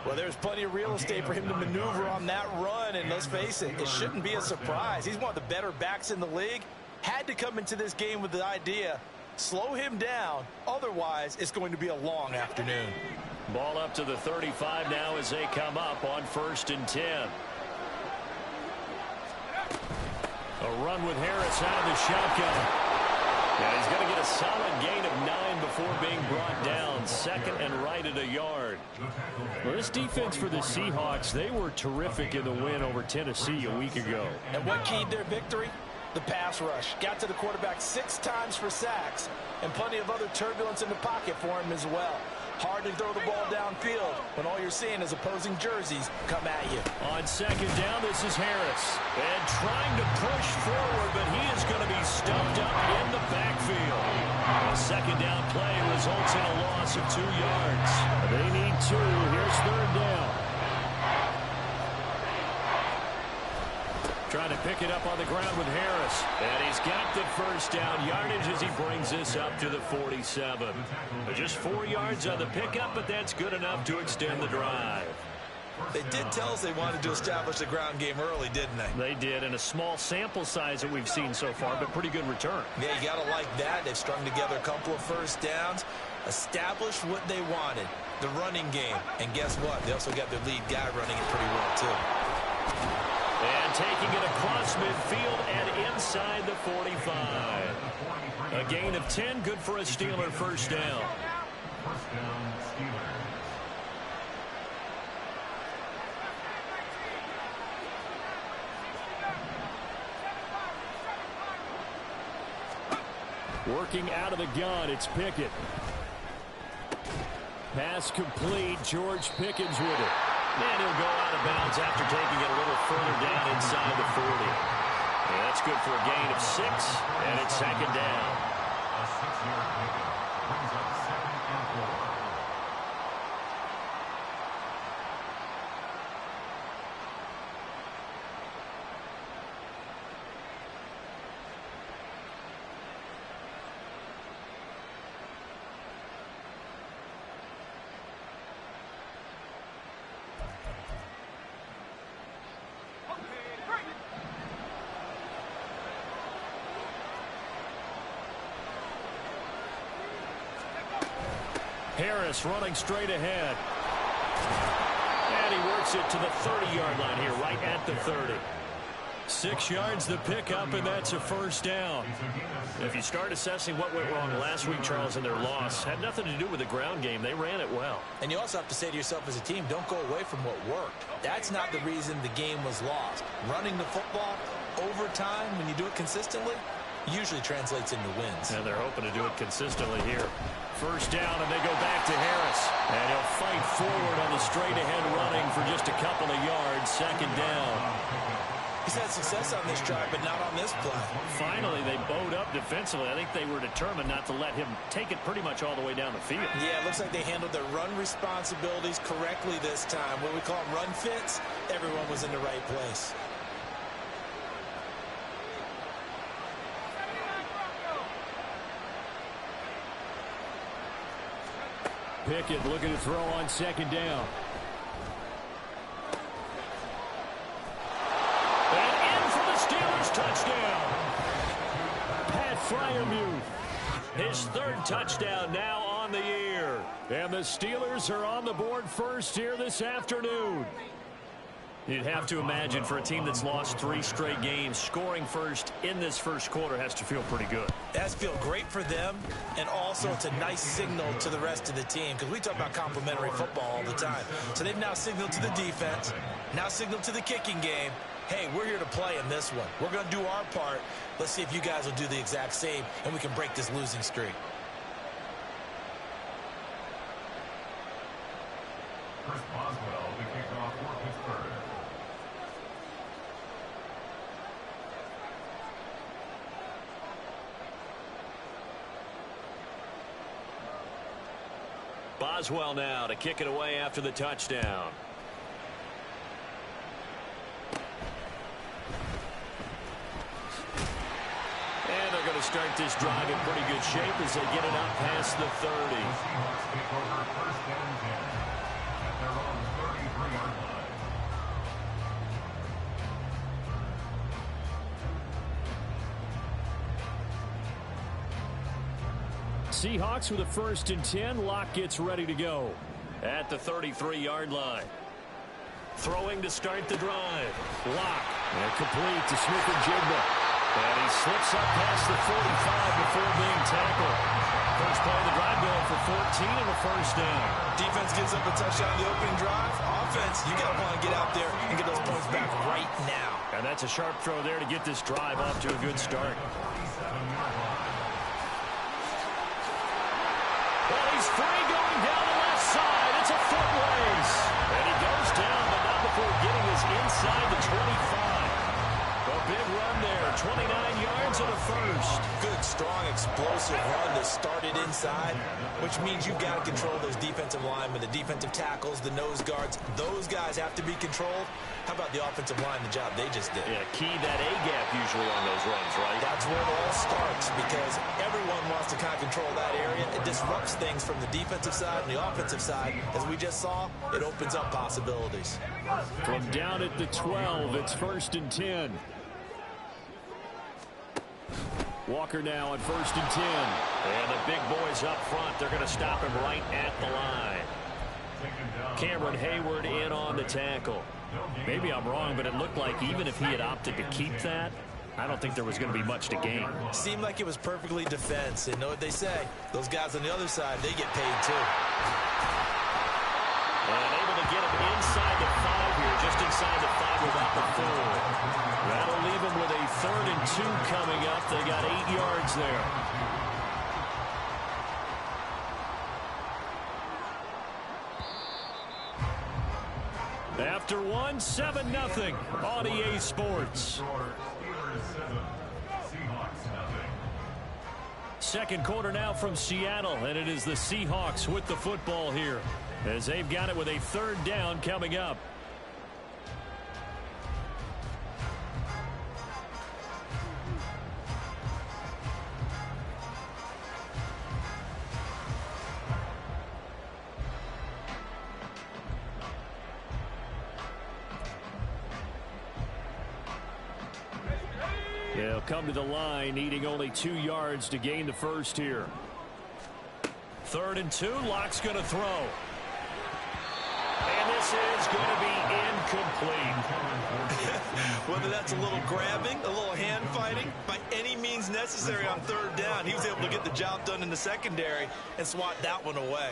Well, there's plenty of real estate for him to maneuver on that run, and let's face it, it shouldn't be a surprise. He's one of the better backs in the league. Had to come into this game with the idea, slow him down, otherwise it's going to be a long afternoon. Ball up to the 35 now as they come up on 1st and 10. A run with Harris out of the shotgun. Yeah, he's going to get a solid gain of 9 before being brought down. Second and right at a yard. Well, this defense for the Seahawks, they were terrific in the win over Tennessee a week ago. And what keyed their victory? The pass rush. Got to the quarterback 6 times for sacks, and plenty of other turbulence in the pocket for him as well. Hard to throw the ball downfield when all you're seeing is opposing jerseys come at you. On 2nd down, this is Harris. And trying to push forward, but he is going to be stuffed up in the backfield. A 2nd down play results in a loss of 2 yards. They need 2. Here's 3rd down. Trying to pick it up on the ground with Harris. And he's got the 1st down yardage as he brings this up to the 47. Just 4 yards on the pickup, but that's good enough to extend the drive. They did tell us they wanted to establish a ground game early, didn't they? They did, and a small sample size that we've seen so far, but pretty good return. Yeah, you got to like that. They've strung together a couple of 1st downs, established what they wanted, the running game. And guess what? They also got their lead guy running it pretty well, too. And taking it across midfield and inside the 45. A gain of 10, good for a Steeler 1st down. Working out of the gun, it's Pickett. Pass complete, George Pickens with it. And he'll go out of bounds after taking it a little further down inside the 40. And that's good for a gain of 6, and it's 2nd down. A 6-yard pickup brings up 2nd and 4. Harris running straight ahead. And he works it to the 30-yard line here, right at the 30. 6 yards the pickup, and that's a 1st down. If you start assessing what went wrong last week, Charles, in their loss, had nothing to do with the ground game. They ran it well. And you also have to say to yourself as a team, don't go away from what worked. That's not the reason the game was lost. Running the football over time, when you do it consistently, usually translates into wins. And they're hoping to do it consistently here. 1st down, and they go back to Harris. And he'll fight forward on the straight-ahead running for just a couple of yards. 2nd down. He's had success on this drive, but not on this play. Finally, they bowed up defensively. I think they were determined not to let him take it pretty much all the way down the field. Yeah, it looks like they handled their run responsibilities correctly this time. What we call them run fits, everyone was in the right place. Pickett looking to throw on 2nd down. And in for the Steelers touchdown. Pat Freiermuth. His 3rd touchdown now on the year. And the Steelers are on the board first here this afternoon. You'd have to imagine for a team that's lost 3 straight games, scoring first in this 1st quarter has to feel pretty good. It has to feel great for them, and also it's a nice signal to the rest of the team, because we talk about complimentary football all the time. So they've now signaled to the defense, now signaled to the kicking game, hey, we're here to play in this one. We're going to do our part. Let's see if you guys will do the exact same, and we can break this losing streak. Chris Boswell, the kickoff for Pittsburgh. Boswell now to kick it away after the touchdown. And they're going to start this drive in pretty good shape as they get it up past the 30. at their own 33-yard line. Seahawks with a 1st and 10. Locke gets ready to go at the 33-yard line. Throwing to start the drive. Locke. And complete to Smith-Njigba. And he slips up past the 45 before being tackled. First play of the drive going for 14 and a 1st down. Defense gives up a touchdown on the opening drive. Offense, you got to want to get out there and get those points back right now. And that's a sharp throw there to get this drive off to a good start. Well, he's free going down the left side. It's a foot race. And he goes down, but not before getting his inside the 25. A big run there, 29 yards and a 1st. Good, strong, explosive run that started inside, which means you've got to control those defensive linemen, the defensive tackles, the nose guards. Those guys have to be controlled. How about the offensive line, the job they just did? Yeah, key that A-gap usually on those runs, right? That's where it all starts because everyone wants to kind of control that area. It disrupts things from the defensive side and the offensive side. As we just saw, it opens up possibilities. From down at the 12, it's 1st and 10. Walker now on 1st and 10. And the big boys up front. They're going to stop him right at the line. Cameron Hayward in on the tackle. Maybe I'm wrong, but it looked like even if he had opted to keep that, I don't think there was going to be much to gain. Seemed like it was perfectly defense. And know what they say? Those guys on the other side, they get paid too. And able to get him inside the 5 here, just inside the 5 without the 4. That'll leave him with a 3rd and 2 coming up. They got 8 yards there. After one, 7-0 on EA Sports. Second quarter now from Seattle, and it is the Seahawks with the football here as they've got it with a 3rd down coming up. They'll come to the line, needing only 2 yards to gain the 1st here. 3rd and 2, Locke's going to throw. And this is going to be incomplete. Whether that's a little grabbing, a little hand fighting, by any means necessary on 3rd down, he was able to get the job done in the secondary and swat that one away.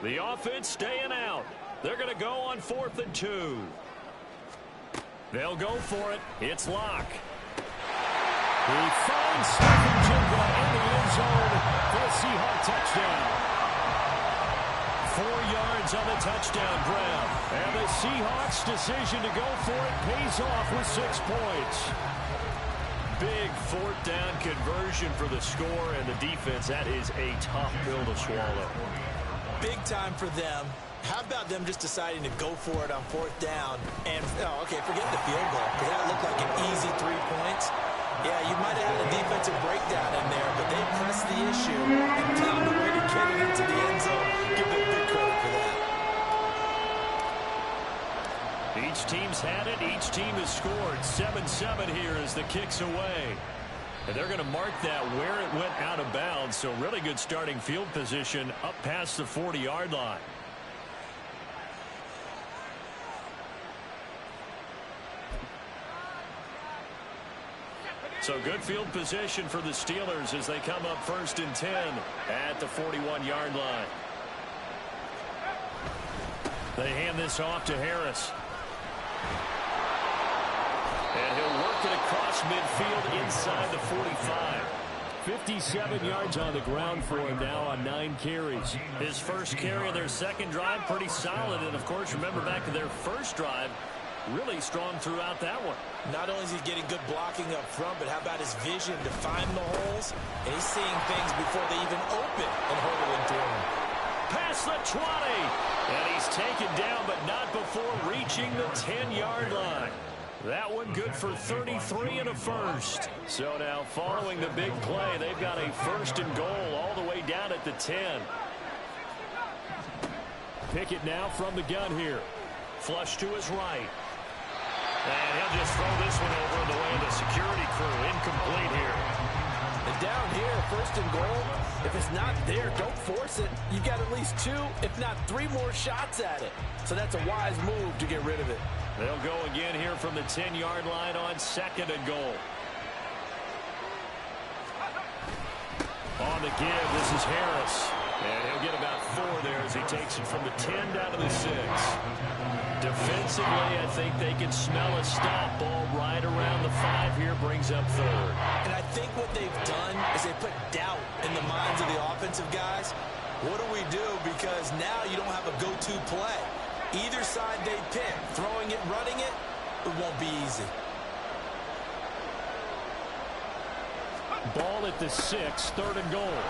The offense staying out. They're going to go on 4th and 2. They'll go for it. It's Locke. He finds Smith-Njigba in the end zone for a Seahawk touchdown. 4 yards on the touchdown grab. And the Seahawks' decision to go for it pays off with 6 points. Big 4th down conversion for the score, and the defense, that is a tough pill to swallow. Big time for them. How about them just deciding to go for it on 4th down? And, okay, forget the field goal, because that looked like an easy 3 points. Yeah, you might have had a defensive breakdown in there, but they pressed the issue and found a way to get it into the end zone. Give them big credit for that. Each team's had it. Each team has scored. 7-7 here as the kick's away. And they're going to mark that where it went out of bounds. So really good starting field position up past the 40-yard line. So good field position for the Steelers as they come up 1st and 10 at the 41-yard line. They hand this off to Harris. And he'll work it across midfield inside the 45. 57 yards on the ground for him now on 9 carries. His first carry of their second drive, pretty solid. And, of course, remember back to their first drive, really strong throughout that one. Not only is he getting good blocking up front, but how about his vision to find the holes? And he's seeing things before they even open and hurtling through them. Past the 20. And he's taken down, but not before reaching the 10-yard line. That one good for 33 and a first. So now following the big play, they've got a 1st and goal all the way down at the 10. Pickett now from the gun here. Flush to his right. And he'll just throw this one over the way of the security crew. Incomplete here. And down here, 1st and goal, if it's not there, don't force it. You got at least 2, if not 3 more shots at it. So that's a wise move to get rid of it. They'll go again here from the 10-yard line on 2nd and goal. On the give, this is Harris. And he'll get about 4 there as he takes it from the 10 down to the 6. Defensively, I think they can smell a stop. Ball right around the 5 here, brings up 3rd. And I think what they've done is they put doubt in the minds of the offensive guys. What do we do? Because now you don't have a go-to play. Either side they pick, throwing it, running it, it won't be easy. Ball at the 6, 3rd and goal.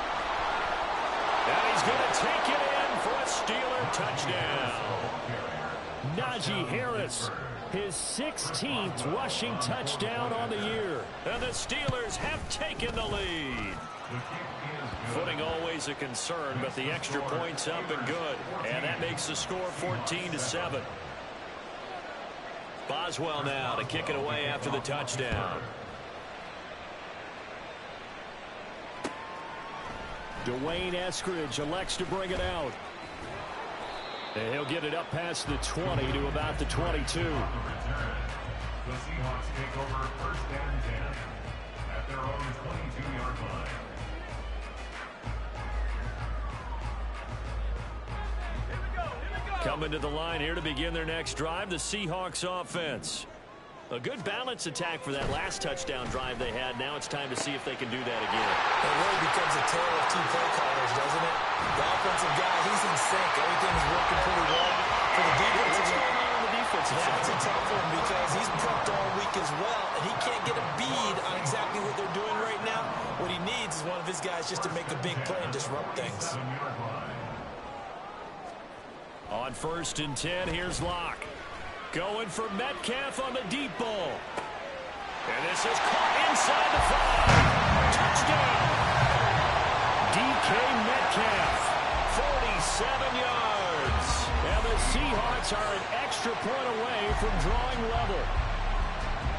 And he's going to take it in for a Steeler touchdown. Najee Harris, his 16th rushing touchdown on the year. And the Steelers have taken the lead. Footing always a concern, but the extra point's up and good. And that makes the score 14-7. Boswell now to kick it away after the touchdown. Dwayne Eskridge elects to bring it out. And he'll get it up past the 20 to about the 22. The Seahawks take over 1st and 10 at their own 22-yard line. Coming to the line here to begin their next drive, the Seahawks offense. A good balance attack for that last touchdown drive they had. Now it's time to see if they can do that again. It really becomes a tale of 2 play callers, doesn't it? The offensive guy, he's in sync. Everything's working pretty well. For the defensive guy, that's a tough one because he's prepped all week as well, and he can't get a bead on exactly what they're doing right now. What he needs is one of his guys just to make a big play and disrupt things. On 1st and 10, here's Locke. Going for Metcalf on the deep ball. And this is caught inside the 5. Touchdown! DK Metcalf, 47 yards. And the Seahawks are an extra point away from drawing level.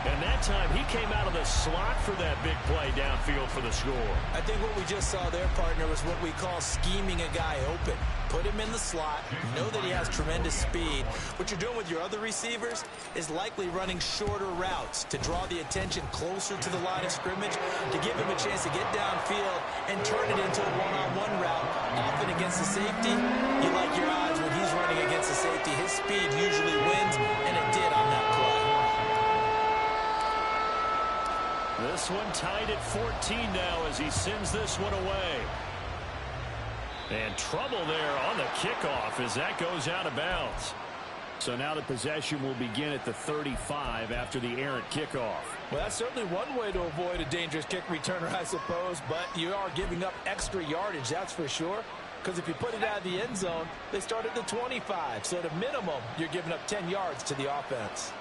And that time he came out of the slot for that big play downfield for the score. I think what we just saw there, partner, was what we call scheming a guy open. Put him in the slot, know that he has tremendous speed. What you're doing with your other receivers is likely running shorter routes to draw the attention closer to the line of scrimmage, to give him a chance to get downfield and turn it into a one-on-one route. Often against the safety, you like your odds when he's running against the safety. His speed usually wins, and it did on that play. This one tied at 14 now as he sends this one away. And trouble there on the kickoff as that goes out of bounds. So now the possession will begin at the 35 after the errant kickoff. Well, that's certainly one way to avoid a dangerous kick returner, I suppose, but you are giving up extra yardage, that's for sure. Because if you put it out of the end zone, they start at the 25. So at a minimum, you're giving up 10 yards to the offense.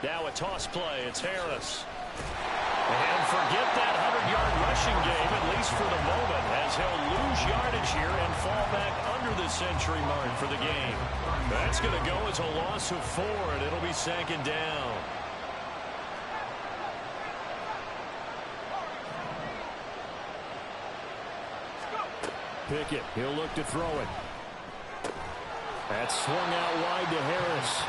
Now a toss play. It's Harris. And forget that 100-yard rushing game, at least for the moment, as he'll lose yardage here and fall back under the century mark for the game. That's going to go as a loss of 4, and it'll be 2nd down. Pickett, he'll look to throw it. That's swung out wide to Harris.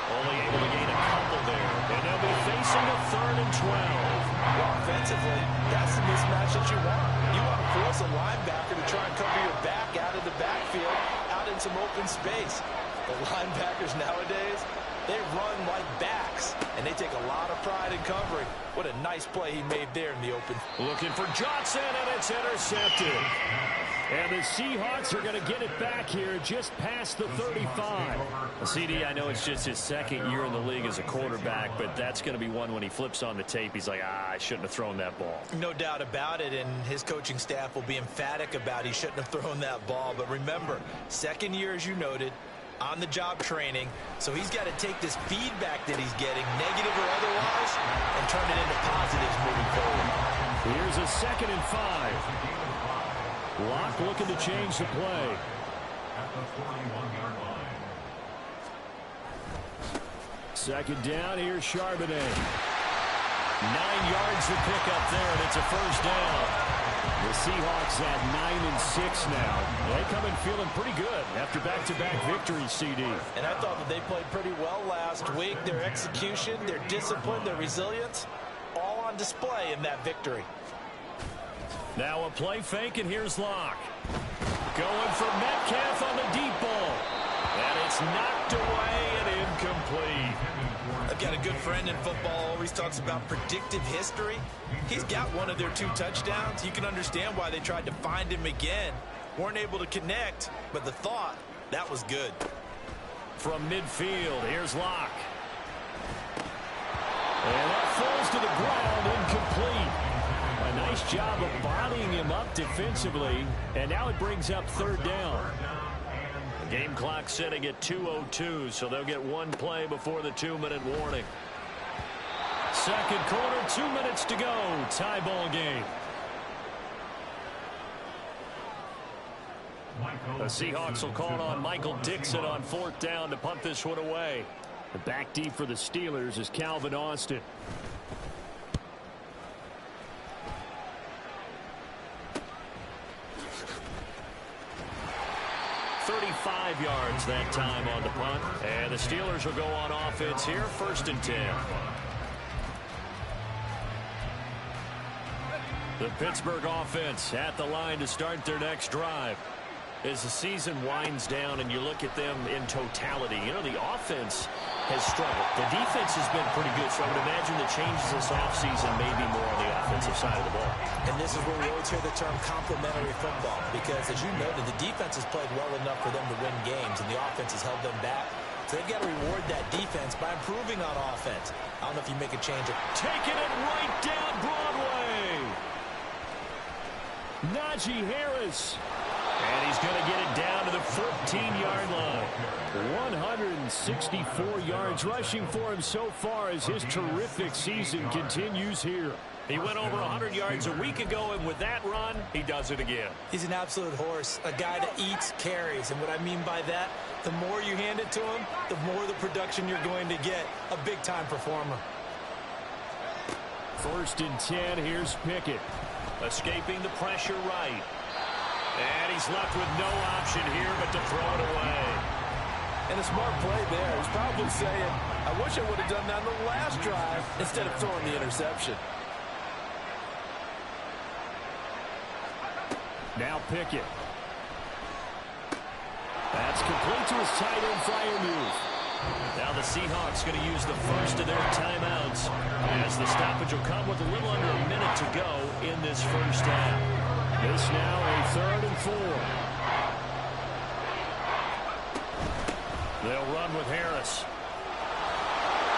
Only able to gain a couple there. And they'll be facing a 3rd and 12. Well, offensively, that's the mismatch that you want. You want to force a linebacker to try and cover your back out of the backfield, out in some open space. The linebackers nowadays, they run like backs, and they take a lot of pride in covering. What a nice play he made there in the open. Looking for Johnson, and it's intercepted. And the Seahawks are going to get it back here just past the 35. CD, I know it's just his 2nd year in the league as a quarterback, but that's going to be one when he flips on the tape. He's like, I shouldn't have thrown that ball. No doubt about it, and his coaching staff will be emphatic about he shouldn't have thrown that ball. But remember, 2nd year, as you noted, on-the-job training, so he's got to take this feedback that he's getting, negative or otherwise, and turn it into positives moving forward. Here's a 2nd and 5. Locke looking to change the play. At the 41-yard line. 2nd down, here's Charbonnet. 9 yards to pick up there, and it's a 1st down. The Seahawks at 9-6 now. They come in feeling pretty good after back-to-back victories, CD. And I thought that they played pretty well last week. Their execution, their discipline, their resilience, all on display in that victory. Now a play fake, and here's Locke. Going for Metcalf on the deep ball. And it's knocked away and incomplete. I've got a good friend in football, always talks about predictive history. He's got one of their 2 touchdowns. You can understand why they tried to find him again. Weren't able to connect, but the thought, that was good. From midfield, here's Locke. And that falls to the ground, incomplete. A nice job of bodying him up defensively, and now it brings up 3rd down. Game clock sitting at 2:02, so they'll get 1 play before the 2-minute warning. 2nd quarter, 2 minutes to go. Tie ball game. The Seahawks will call on Michael Dixon on 4th down to punt this one away. The back deep for the Steelers is Calvin Austin. 35 yards that time on the punt. And the Steelers will go on offense here, 1st and 10. The Pittsburgh offense at the line to start their next drive. As the season winds down and you look at them in totality, you know, the offense has struggled. The defense has been pretty good, so I would imagine the changes this offseason may be more on the offensive side of the ball. And this is where we always hear the term complementary football, because as you noted, the defense has played well enough for them to win games, and the offense has held them back. So they've got to reward that defense by improving on offense. I don't know if you make a change. Taking it right down Broadway. Najee Harris. And he's going to get it down to the 14-yard line. 164 yards rushing for him so far as his terrific season continues here. He went over 100 yards a week ago, and with that run, he does it again. He's an absolute horse, a guy that eats carries. And what I mean by that, the more you hand it to him, the more the production you're going to get. A big-time performer. 1st and 10, here's Pickett. Escaping the pressure right. And he's left with no option here but to throw it away. And a smart play there. He's probably saying, I wish I would have done that on the last drive instead of throwing the interception. Now Pickett. That's complete to his tight end flyer move. Now the Seahawks going to use the first of their timeouts as the stoppage will come with a little under a minute to go in this first half. This now a 3rd and 4. They'll run with Harris.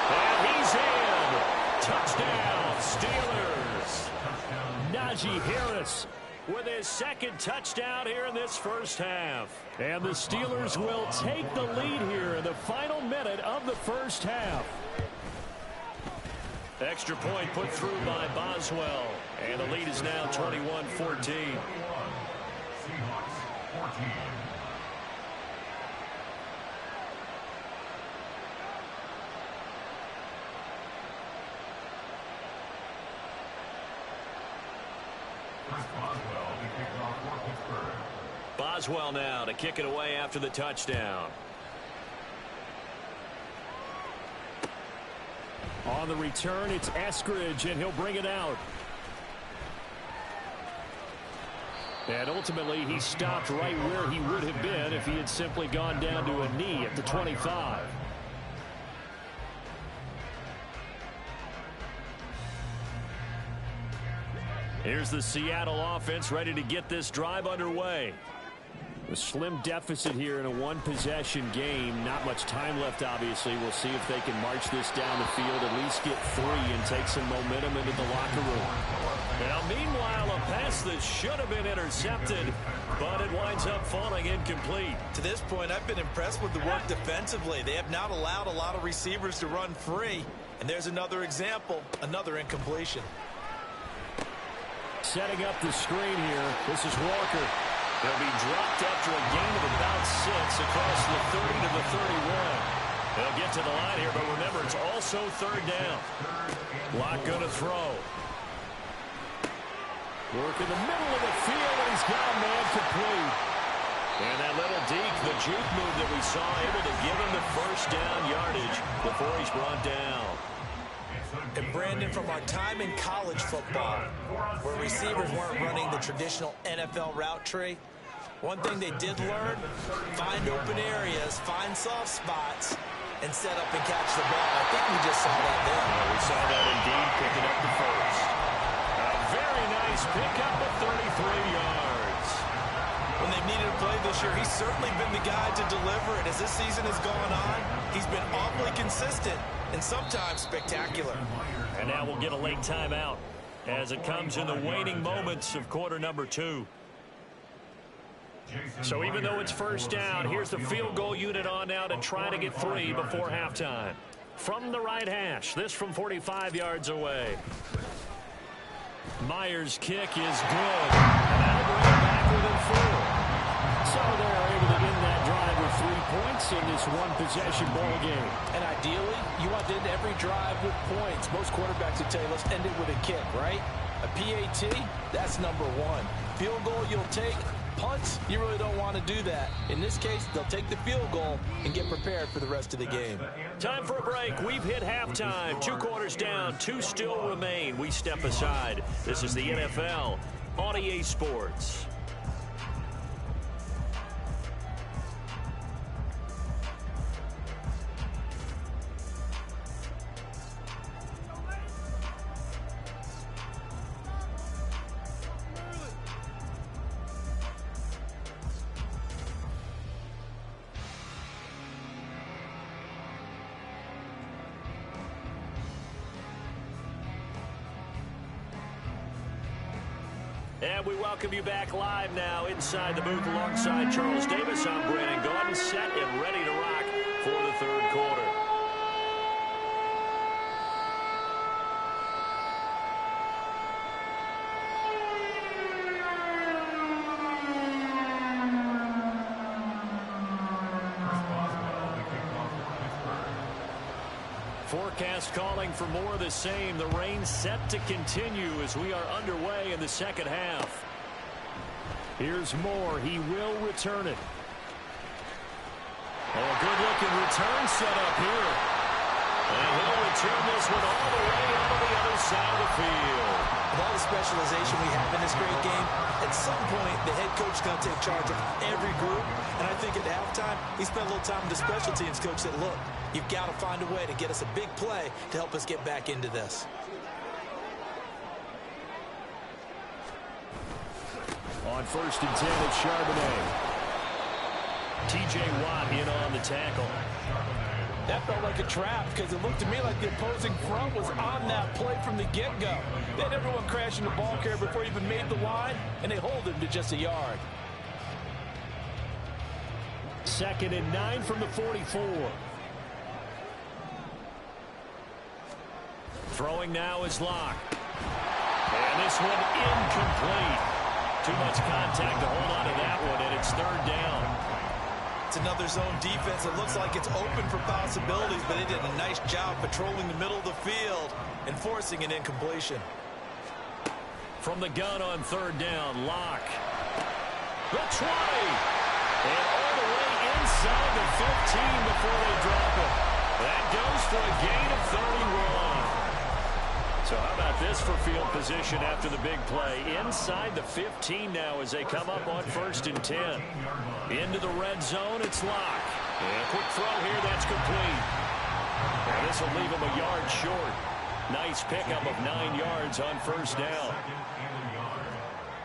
And he's in. Touchdown, Steelers. Najee Harris with his 2nd touchdown here in this first half. And the Steelers will take the lead here in the final minute of the first half. Extra point put through by Boswell. And the lead is now 21-14. Seahawks 14. Boswell now to kick it away after the touchdown. On the return, it's Eskridge, and he'll bring it out. And ultimately, he stopped right where he would have been if he had simply gone down to a knee at the 25. Here's the Seattle offense ready to get this drive underway. A slim deficit here in a one-possession game. Not much time left, obviously. We'll see if they can march this down the field, at least get 3 and take some momentum into the locker room. Now, meanwhile, a pass that should have been intercepted, but it winds up falling incomplete. To this point, I've been impressed with the work defensively. They have not allowed a lot of receivers to run free. And there's another example, another incompletion. Setting up the screen here. This is Walker. He'll be dropped after a gain of about 6 across the 30 to the 31. They'll get to the line here, but remember, it's also 3rd down. Lock going to throw. Work in the middle of the field, and he's got a man complete. And that little deke, the juke move that we saw, able to give him the 1st down yardage before he's brought down. And Brandon, from our time in college football, where receivers weren't running the traditional NFL route tree, one thing they did learn, find open areas, find soft spots, and set up and catch the ball. I think we just saw that there. Yeah, we saw that indeed, picking up the 1st. A very nice pickup of 33 yards. When they've needed a play this year, he's certainly been the guy to deliver it. As this season has gone on, he's been awfully consistent and sometimes spectacular. And now we'll get a late timeout as it comes in the waning moments of quarter number 2. So even though it's 1st down, here's the field goal unit on now to try to get 3 before halftime. From the right hash, this from 45 yards away. Myers' kick is good. And that'll bring it back within 4. So they're able to end that drive with 3 points in this one-possession ball game. And ideally, you want to end every drive with points. Most quarterbacks would tell you, let's end it with a kick, right? A PAT, that's number 1. Field goal you'll take. Punts, you really don't want to do that. In this case, they'll take the field goal and get prepared for the rest of the game. Time for a break. We've hit halftime. 2 quarters down, 2 still remain. We step aside. This is the NFL on EA Sports. And we welcome you back live now inside the booth alongside Charles Davis. I'm Brandon Gaudin, set and ready to rock for the 3rd quarter. Forecast calling for more of the same. The rain set to continue as we are underway in the 2nd half. Here's Moore. He will return it. Oh, a good-looking return set up here. And he'll return this one all the way over the other side of the field. With all the specialization we have in this great game, at some point, the head coach is going to take charge of every group. And I think at halftime, he spent a little time with the special teams coach said, look, you've got to find a way to get us a big play to help us get back into this. On 1st and 10, it's Charbonnet. T.J. Watt in on the tackle. That felt like a trap because it looked to me like the opposing front was on that play from the get-go. They had everyone crashing the ball carrier before he even made the line, and they hold him to just a yard. 2nd and 9 from the 44. Throwing now is Locke. And this one incomplete. Too much contact to hold on to that one, and it's 3rd down. It's another zone defense. It looks like it's open for possibilities, but they did a nice job patrolling the middle of the field and forcing an incompletion. From the gun on 3rd down, Locke. The 20. And all the way inside the 15 before they drop it. That goes for a gain of 31. So how about this for field position after the big play? Inside the 15 now as they come up on 1st and 10. Into the red zone, it's Locke. And a quick throw here, that's complete. And this will leave him a yard short. Nice pickup of 9 yards on 1st down.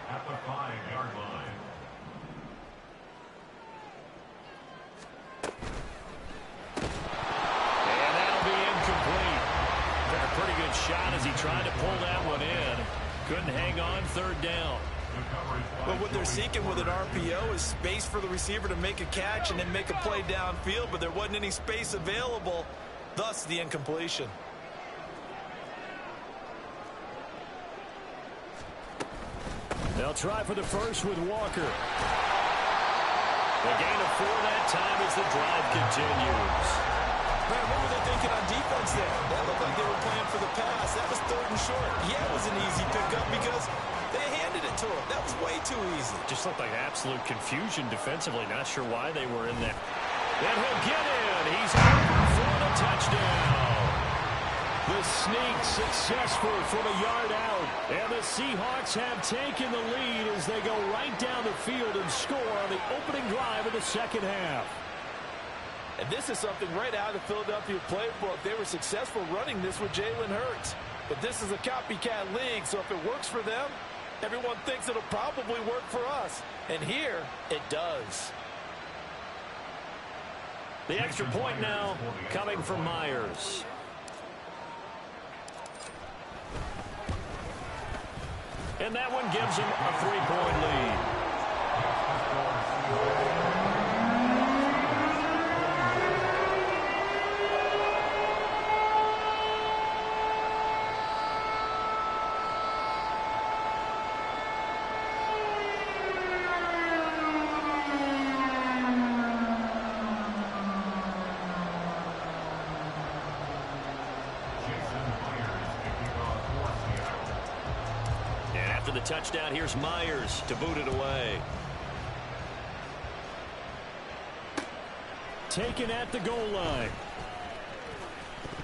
At the 5-yard line. as he tried to pull that one in. Couldn't hang on third down. Well, what they're seeking with an RPO is space for the receiver to make a catch and then make a play downfield, but there wasn't any space available, thus the incompletion. They'll try for the first with Walker. The gain of 4 that time as the drive continues. Man, what were they thinking on defense there? That looked like they were playing for the pass. That was 3rd and short. Yeah, it was an easy pickup because they handed it to him. That was way too easy. Just looked like absolute confusion defensively. Not sure why they were in there. And he'll get in. He's over for the touchdown. The sneak successful from a yard out. And the Seahawks have taken the lead as they go right down the field and score on the opening drive of the second half. And this is something right out of the Philadelphia playbook. They were successful running this with Jalen Hurts. But this is a copycat league, so if it works for them, everyone thinks it'll probably work for us. And here, it does. The extra point now coming from Myers. And that one gives him a 3-point lead. The touchdown, here's Myers to boot it away. Taken at the goal line.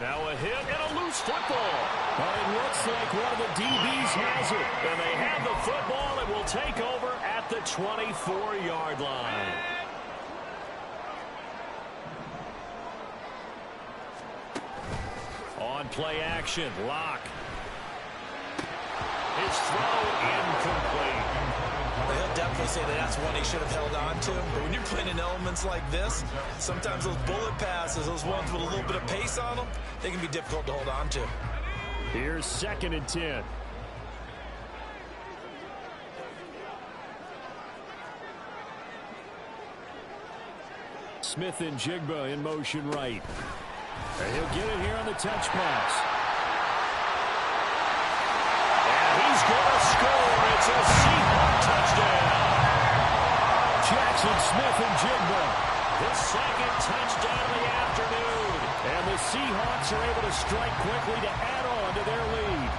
Now a hit and a loose football. It looks like one of the DBs has it. And they have the football and will take over at the 24-yard line. On play action, Locke. His throw incomplete. They'll definitely say that that's one he should have held on to. But when you're playing in elements like this, sometimes those bullet passes, those ones with a little bit of pace on them, they can be difficult to hold on to. Here's 2nd and 10. Smith and Jigba in motion right. And he'll get it here on the touch pass. He's going to score. It's a Seahawk touchdown. Jackson Smith and Jigba. His 2nd touchdown of the afternoon. And the Seahawks are able to strike quickly to add on to their lead.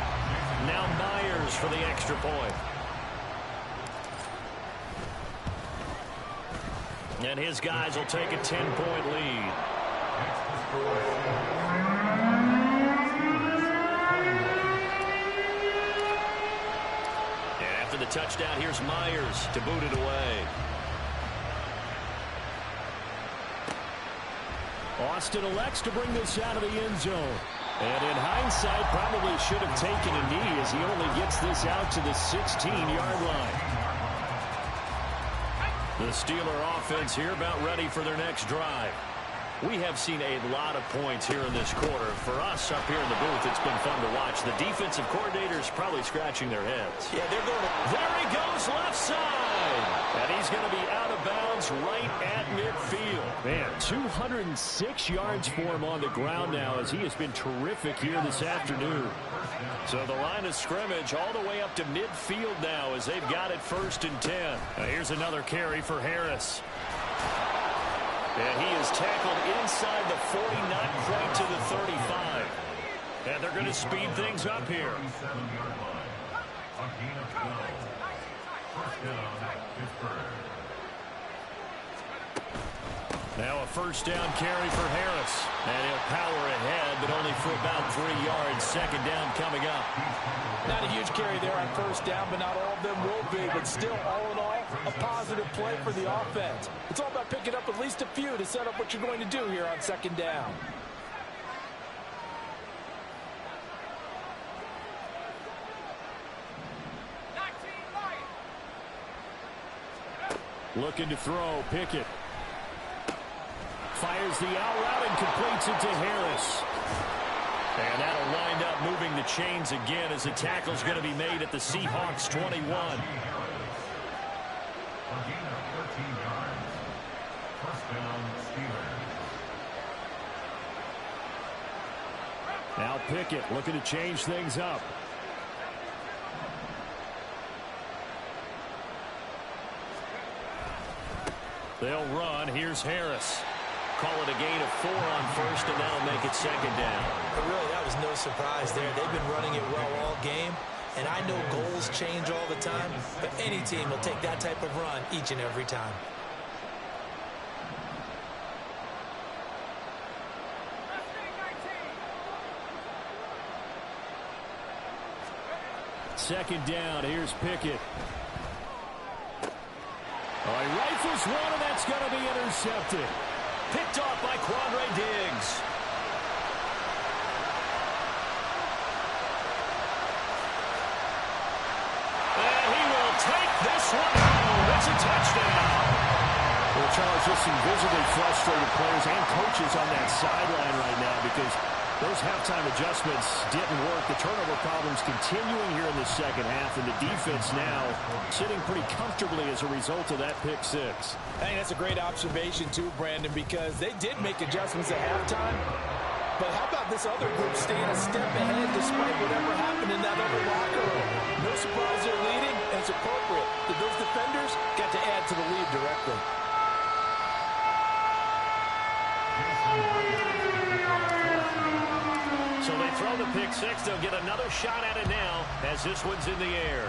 Now Myers for the extra point. And his guys will take a 10-point lead. The touchdown, here's Myers to boot it away. Austin elects to bring this out of the end zone. And in hindsight, probably should have taken a knee as he only gets this out to the 16-yard line. The Steeler offense here about ready for their next drive. We have seen a lot of points here in this quarter. For us up here in the booth, it's been fun to watch. The defensive coordinators probably scratching their heads. Yeah, they're going to... There he goes, left side. And he's going to be out of bounds right at midfield. Man, 206 yards for him on the ground now as he has been terrific here this afternoon. So the line of scrimmage all the way up to midfield now as they've got it 1st and 10. Now here's another carry for Harris. And he is tackled inside the 40, not quite to the 35. And they're going to speed things up here. Now a 1st down carry for Harris. And he'll power ahead, but only for about 3 yards. 2nd down coming up. Not a huge carry there on 1st down, but not all of them will be. But still, all in all, a positive play for the offense. It's all about picking up at least a few to set up what you're going to do here on 2nd down. Looking to throw, Pickett. Fires the out route and completes it to Harris. And that'll wind up moving the chains again as the tackle's going to be made at the Seahawks 21. A gain of 13 yards. First down, Steelers. Now Pickett looking to change things up. They'll run. Here's Harris. Call it a gain of 4 on first, and that'll make it second down. But really, that was no surprise there. They've been running it well all game, and I know goals change all the time, but any team will take that type of run each and every time. Second down. Here's Pickett. Oh, he rifles one, and that's going to be intercepted. Picked off by Quandre Diggs. And he will take this one home. It's a touchdown. Well, Charles, just some visibly frustrated players and coaches on that sideline right now because those halftime adjustments didn't work. The turnover problems continuing here in the second half, and the defense now sitting pretty comfortably as a result of that pick six. Hey, that's a great observation too, Brandon, because they did make adjustments at halftime. But how about this other group staying a step ahead despite whatever happened in that other locker room? No surprise they're leading, and it's appropriate that those defenders got to add to the lead directly. So they throw the pick six. They'll get another shot at it now as this one's in the air.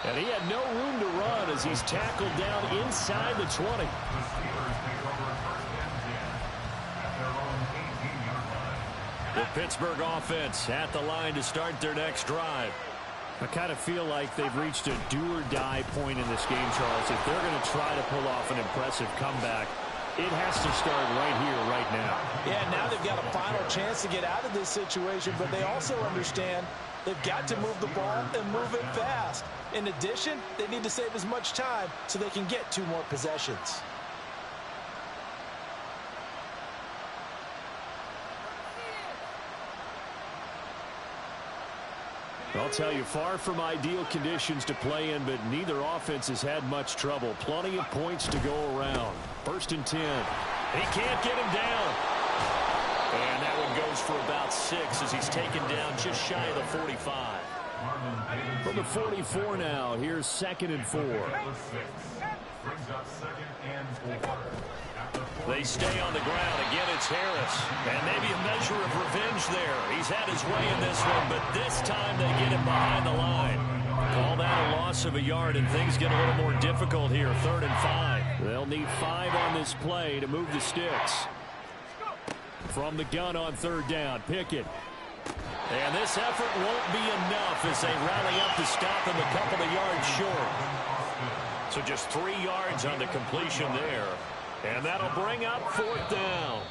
And he had no room to run as he's tackled down inside the 20. The Steelers take over first and 10 at their own 18-yard line. The Pittsburgh offense at the line to start their next drive. I kind of feel like they've reached a do-or-die point in this game, Charles. If they're going to try to pull off an impressive comeback, it has to start right here, right now. Yeah, now they've got a final chance to get out of this situation, but they also understand they've got to move the ball and move it fast. In addition, they need to save as much time so they can get 2 more possessions. I'll tell you, far from ideal conditions to play in, but neither offense has had much trouble. Plenty of points to go around. First and 10. He can't get him down. And that one goes for about 6 as he's taken down just shy of the 45. From the 44 now, here's second and 4. Brings up second and 4. They stay on the ground. Again, it's Harris. And maybe a measure of revenge there. He's had his way in this one, but this time they get him behind the line. Call that a loss of a yard, and things get a little more difficult here. 3rd and 5. They'll need 5 on this play to move the sticks. From the gun on 3rd down, Pickett. And this effort won't be enough as they rally up to stop him a couple of yards short. So just 3 yards on the completion there. And that'll bring up 4th down.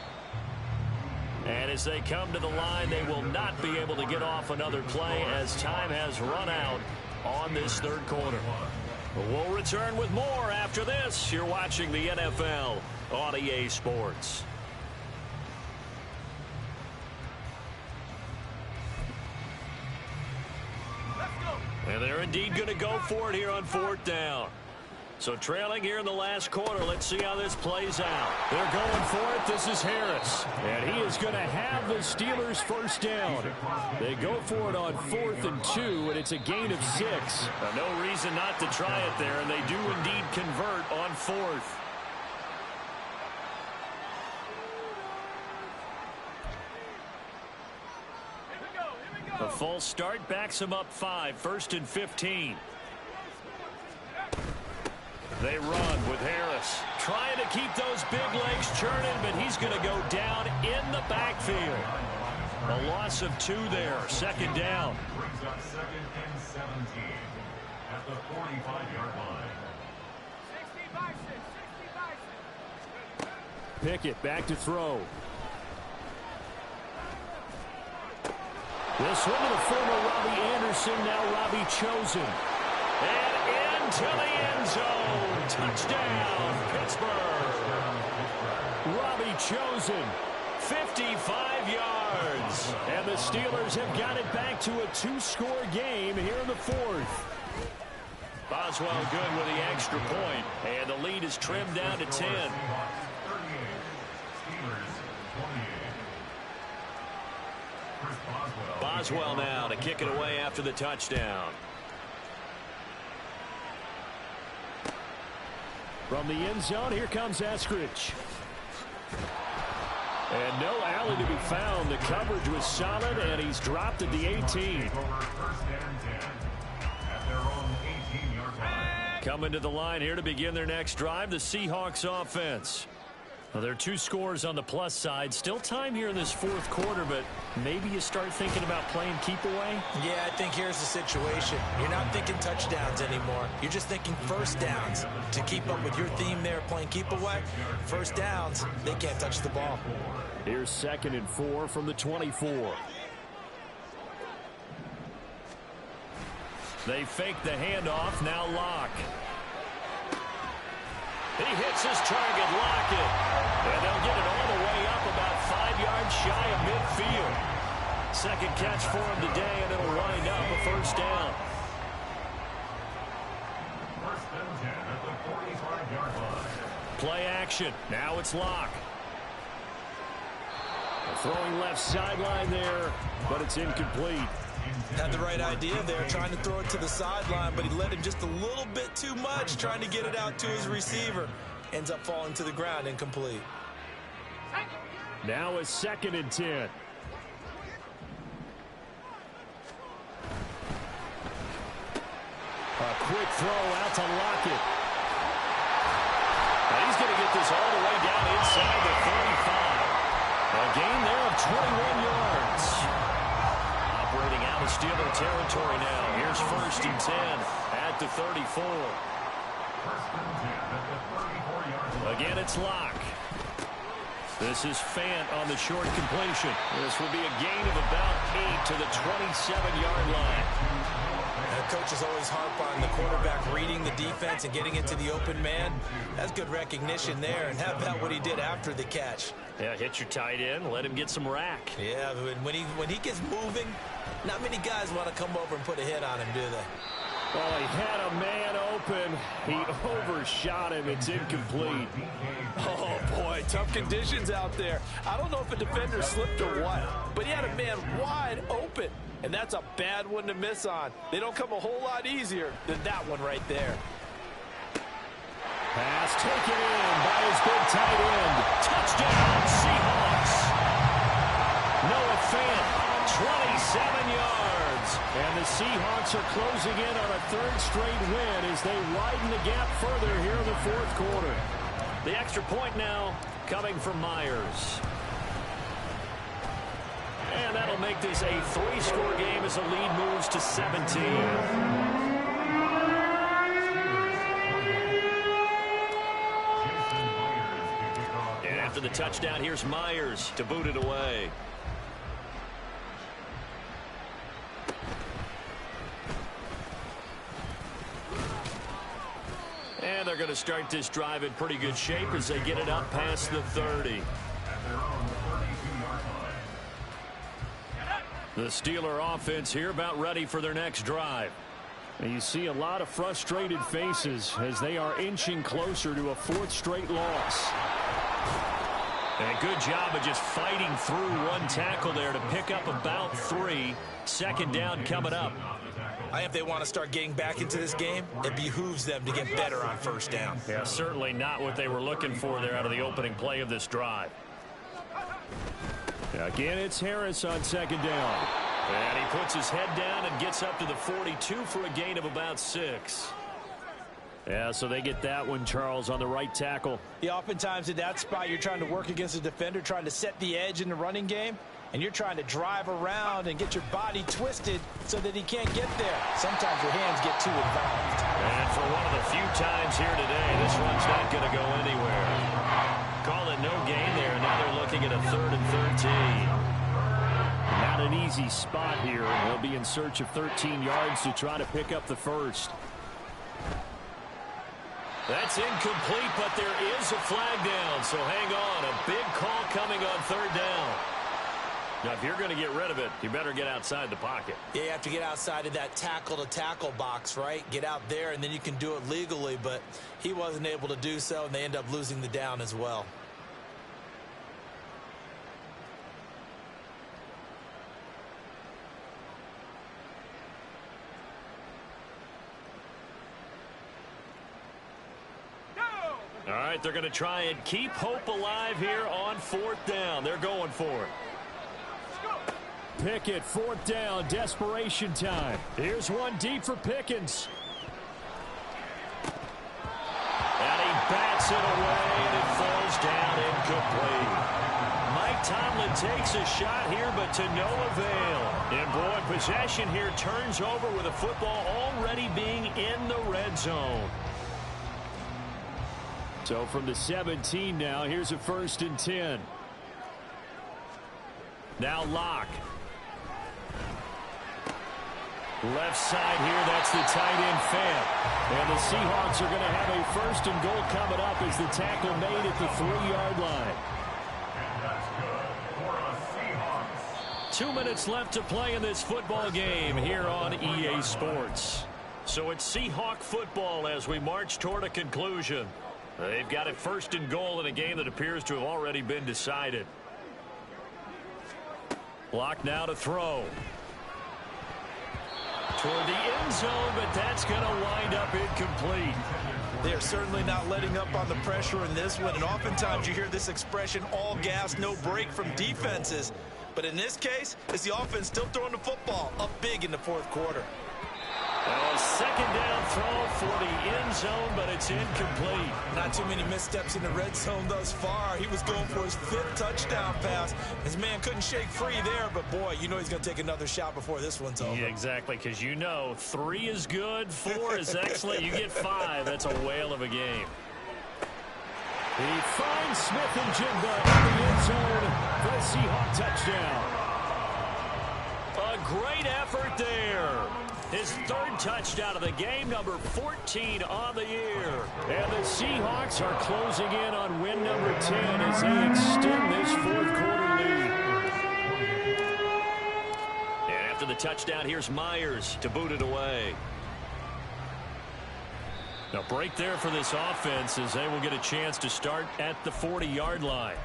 And as they come to the line, they will not be able to get off another play as time has run out on this 3rd quarter. We'll return with more after this. You're watching the NFL on EA Sports. And they're indeed going to go for it here on 4th down. So trailing here in the last quarter. Let's see how this plays out. They're going for it. This is Harris. And he is going to have the Steelers first down. They go for it on 4th and 2, and it's a gain of 6. No reason not to try it there, and they do indeed convert on 4th. A false start backs him up 5. 1st and 15. They run with Harris. Trying to keep those big legs churning, but he's going to go down in the backfield. A loss of 2 there. 2nd down. Brings up 2nd and 17 at the 45-yard line. Pickett back to throw. This one to the former Robbie Anderson, now Robbie Chosen. And into the end zone. Touchdown, Pittsburgh. Robbie Chosen, 55 yards. And the Steelers have got it back to a 2-score game here in the fourth. Boswell good with the extra point, and the lead is trimmed down to 10. Boswell now to kick it away after the touchdown. From the end zone, here comes Eskridge. And no alley to be found. The coverage was solid, and he's dropped at the 18. Coming to the line here to begin their next drive, the Seahawks offense. Well, there are 2 scores on the plus side. Still time here in this fourth quarter, but maybe you start thinking about playing keep away? Yeah, I think here's the situation. You're not thinking touchdowns anymore. You're just thinking first downs. To keep up with your theme there, playing keep away, first downs, they can't touch the ball. Here's 2nd and 4 from the 24. They fake the handoff, now Locke. He hits his target, Lockett. And they'll get it all the way up about 5 yards shy of midfield. Second catch for him today, and it'll wind up a first down. First and 10 at the 45-yard line. Play action. Now it's Locke. Throwing left sideline there, but it's incomplete. Had the right idea there, trying to throw it to the sideline, but he let him just a little bit too much, trying to get it out to his receiver. Ends up falling to the ground, incomplete. Now it's 2nd and 10. A quick throw out to Lockett. And he's going to get this all the way down inside the 35. A gain there of 21 yards. Operating out of Steeler territory now. Here's 1st and 10 at the 34. Again, it's Locke. This is Fant on the short completion. This will be a gain of about 8 to the 27-yard line. Coaches always harp on the quarterback reading the defense and getting into the open man. That's good recognition there. And how about what he did after the catch? Yeah, hit your tight end, let him get some rack. Yeah, when he gets moving, not many guys want to come over and put a hit on him, do they? Well, he had a man open. He overshot him. It's incomplete. Oh, boy, tough conditions out there. I don't know if a defender slipped or what, but he had a man wide open, and that's a bad one to miss on. They don't come a whole lot easier than that one right there. Pass taken in by his big tight end. Touchdown, Seahawks. Noah Fant, 27 yards. And the Seahawks are closing in on a 3rd straight win as they widen the gap further here in the fourth quarter. The extra point now coming from Myers. And that'll make this a 3-score game as the lead moves to 17. After the touchdown, here's Myers to boot it away. And they're going to start this drive in pretty good shape as they get it up past the 30. The Steeler offense here about ready for their next drive. And you see a lot of frustrated faces as they are inching closer to a 4th straight loss. And a good job of just fighting through one tackle there to pick up about 3. 2nd down coming up. If they want to start getting back into this game, it behooves them to get better on 1st down. Yeah, certainly not what they were looking for there out of the opening play of this drive. Again, it's Harris on 2nd down. And he puts his head down and gets up to the 42 for a gain of about 6. Yeah, so they get that one, Charles, on the right tackle. Yeah, oftentimes in that spot, you're trying to work against a defender, trying to set the edge in the running game, and you're trying to drive around and get your body twisted so that he can't get there. Sometimes your hands get too involved. And for one of the few times here today, this one's not going to go anywhere. Call it no gain there. Now they're looking at a 3rd and 13. Not an easy spot here. They'll be in search of 13 yards to try to pick up the 1st. That's incomplete, but there is a flag down, so hang on. A big call coming on third down. Now, if you're going to get rid of it, you better get outside the pocket. Yeah, you have to get outside of that tackle-to-tackle box, right? Get out there, and then you can do it legally, but he wasn't able to do so, and they end up losing the down as well. All right, they're going to try and keep hope alive here on fourth down. They're going for it. Pickett, fourth down, desperation time. Here's one deep for Pickens. And he bats it away, and it falls down incomplete. Mike Tomlin takes a shot here, but to no avail. And boy, possession here turns over with a football already being in the red zone. So from the 17 now, here's a 1st and 10. Now Locke. Left side here, that's the tight end Fant. And the Seahawks are going to have a 1st and goal coming up as the tackle made at the 3-yard line. And that's good for the Seahawks. 2 minutes left to play in this football game here on EA Sports. So it's Seahawk football as we march toward a conclusion. They've got a 1st and goal in a game that appears to have already been decided. Locke now to throw. Toward the end zone, but that's going to wind up incomplete. They're certainly not letting up on the pressure in this one, and oftentimes you hear this expression, all gas, no break from defenses. But in this case, it's the offense still throwing the football up big in the fourth quarter. A 2nd down throw for the end zone, but it's incomplete. Not too many missteps in the red zone thus far. He was going for his 5th touchdown pass. His man couldn't shake free there, but boy, you know he's going to take another shot before this one's over. Yeah, exactly, because you know 3 is good, 4 is excellent. You get 5. That's a whale of a game. He finds Smith and Jigba in the end zone for the Seahawks touchdown. A great effort there. His 3rd touchdown of the game, number 14 on the year. And the Seahawks are closing in on win number 10 as they extend this 4th quarter lead. And after the touchdown, here's Myers to boot it away. A break there for this offense as they will get a chance to start at the 40-yard line.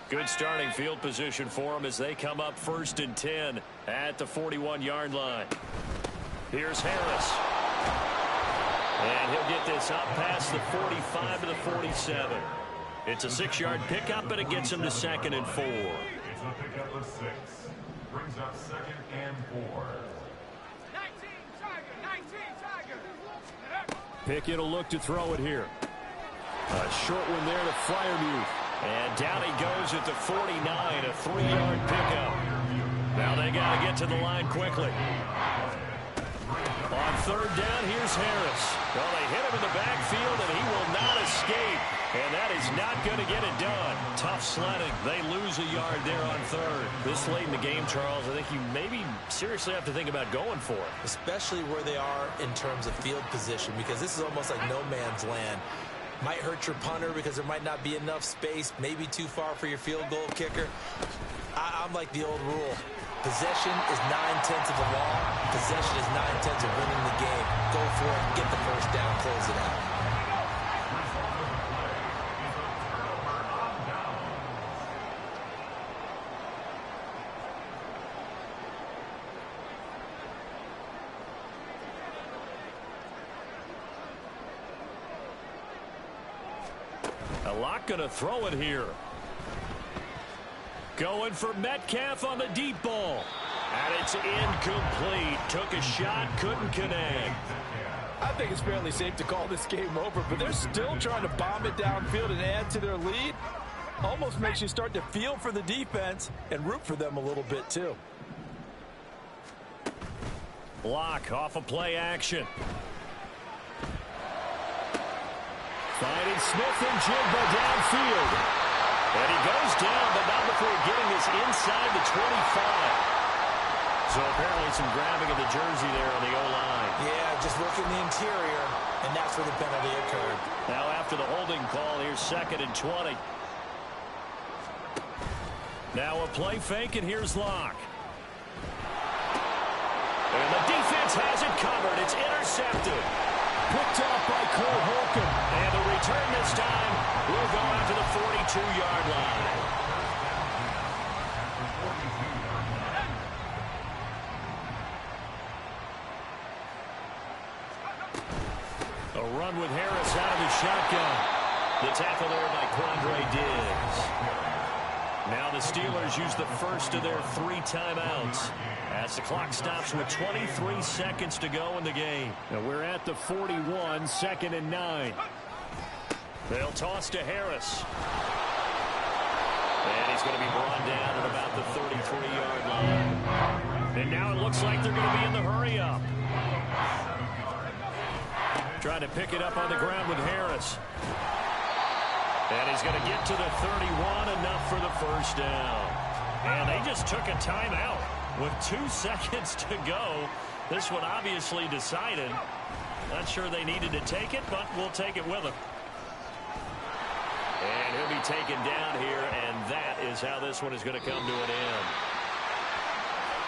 Good starting field position for them as they come up 1st and 10 at the 41-yard line. Here's Harris. And he'll get this up past the 45 to the 47. It's a 6-yard pickup, and it gets him to 2nd and 4. It's a pickup of 6. Brings up 2nd and 4. 19 Tiger. Pickett will look to throw it here. A short one there to Freiermuth. And down he goes at the 49, a 3-yard pickup. Now they got to get to the line quickly. On 3rd down, here's Harris. Well, they hit him in the backfield, and he will not escape. And that is not going to get it done. Tough sledding. They lose a yard there on 3rd. This late in the game, Charles, I think you maybe seriously have to think about going for it. Especially where they are in terms of field position, because this is almost like no man's land. Might hurt your punter because there might not be enough space, maybe too far for your field goal kicker. I'm like the old rule. Possession is 9/10 of the law. Possession is 9/10 of winning the game. Go for it, get the 1st down, close it out. Locke going to throw it here. Going for Metcalf on the deep ball. And it's incomplete. Took a shot, couldn't connect. I think it's fairly safe to call this game over, but they're still trying to bomb it downfield and add to their lead. Almost makes you start to feel for the defense and root for them a little bit, too. Locke off of play action. Finding Smith and Jigba downfield. And he goes down, but not before getting this inside the 25. So apparently some grabbing of the jersey there on the O-line. Yeah, just working the interior, and that's where the penalty occurred. Now after the holding call, here's 2nd and 20. Now a play fake, and here's Locke. And the defense has it covered. It's intercepted. Picked off by Cole Holcomb. And the return this time will go out to the 42-yard line. A run with Harris out of the shotgun. The tackle there by Quandre Diggs. Now the Steelers use the first of their 3 timeouts as the clock stops with 23 seconds to go in the game. Now we're at the 41, 2nd and 9. They'll toss to Harris. And he's going to be brought down at about the 33-yard line. And now it looks like they're going to be in the hurry-up. Trying to pick it up on the ground with Harris. And he's going to get to the 31, enough for the first down. And they just took a timeout with 2 seconds to go. This one obviously decided. Not sure they needed to take it, but we'll take it with them. And he'll be taken down here, and that is how this one is going to come to an end.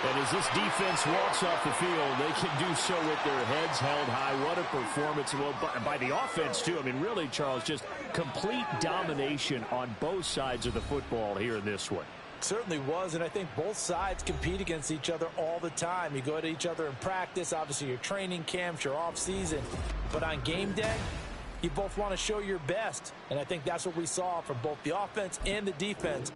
And as this defense walks off the field, they can do so with their heads held high. What a performance. Well, by the offense, too. I mean, really, Charles, just complete domination on both sides of the football here in this one. Certainly was, and I think both sides compete against each other all the time. You go at each other in practice, obviously your training camps, your off-season. But on game day, you both want to show your best. And I think that's what we saw from both the offense and the defense